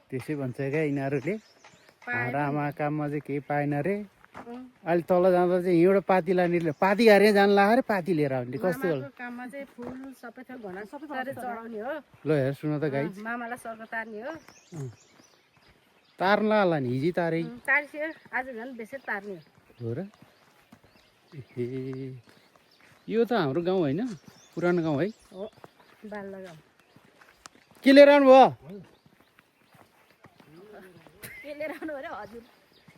त्यसै भन्छ क्या यिनीहरूले हाम्रो आमा काममा चाहिँ केही पाएन रे अहिले तल जाँदा चाहिँ हिउँबाट पाती लाने पाती हारे जानु लाग्यो अरे पाती लिएर आउने कस्तो काममा चाहिँ फुल सबै थोक घना सबै चढाउने हो ल हेर सुन त गाई मामालाई स्वर्ग तार्ने हो तार्न होला नि हिजै तारे तार्सियो आज झन् बेसी तार्ने हो र ए यो त हाम्रो गाउँ होइन पुरानो गाउँ है हो बाल्ला गाउँ के लिएर आउनु भयो के लिएर आउनु अरे हजुर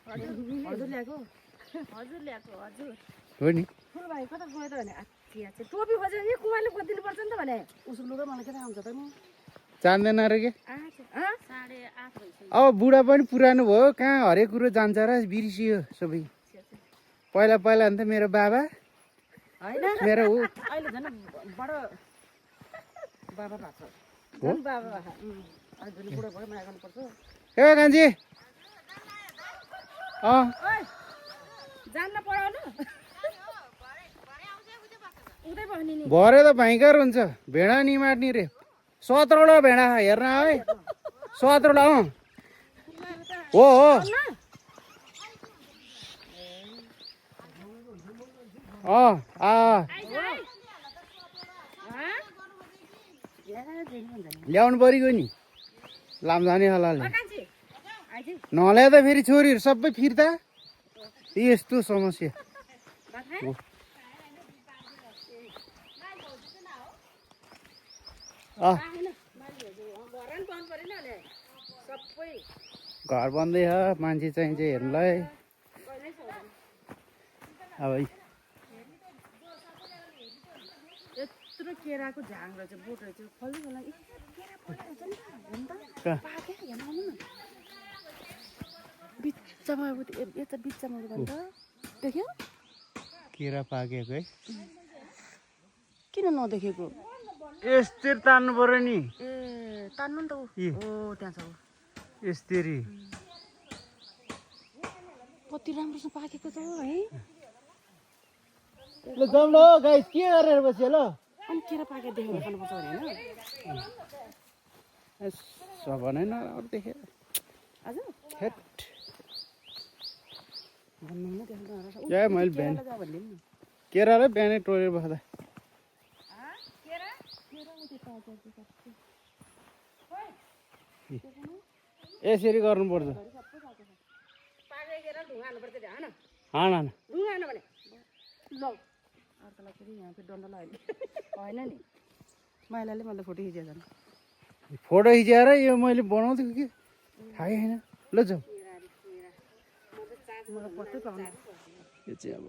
हजुर ल्याएको हजुर ल्याएको हजुर हो नि ठुलो भाइ कता गयो त भने टोपी खोजेर यो कुमारले खोजिदिनु पर्छ नि त भने उसको लुगा मलाई के थाहा हुन्छ त म जान्दैन रे के 8:30 भइसक्यो अब बुढा पनि पुरानो भयो कहाँ हरेक कुरो जान्छ र बिर्सियो सबै पहिला पहिला अन्त मेरो बाबा होइन मेरो ऊ अहिले झन् बडो बाबा भएको छ झन् बाबा भएको अहिले बुढो भयो माया गर्नुपर्छ ए कान्छी जान्न पढाउनु उतै बस्ने नि भरे त भयङ्कर हुन्छ भेडा नि मार्ने रे 17वटा भेडा हेर्न है 17वटा हो ल्याउनु पऱ्यो नि लाम्जाने हलाले नल्याए त फेरि छोरीहरू सबै फिर्ता यस्तो समस्या घर बन्दै छ मान्छे चाहिन्छ हेर्नुलाई अब यत्रो केराको झाङ रहेछ बोट रहेछ फल्दै होला बिचमा यता बिचमा भन्छ देख्यो केरा पाकेको है किन नदेखेको यस्तरी तान्नु पर्यो नि ए तान्नु नि त ओ त्यहाँ छ यस्तरी कति राम्रोसँग पाकेको छ है ल जाउँ ल गाई के गरेर बस्यो ल अनि केरा पाकेर देखेर खानुपर्छ भने होइन सबनै नराम्रो देखेर हजुर हेट क्या मैले बिहान केरालाई बिहानै टोलेर बस्दा यसरी गर्नुपर्छ हान होइन नि माइलाले मलाई फोटो खिचेको छन् फोटो खिचेर यो मैले बनाउँथेको कि थाहै छैन ल जाउँ मलाई पत्तै पाउनु यो चाहिँ अब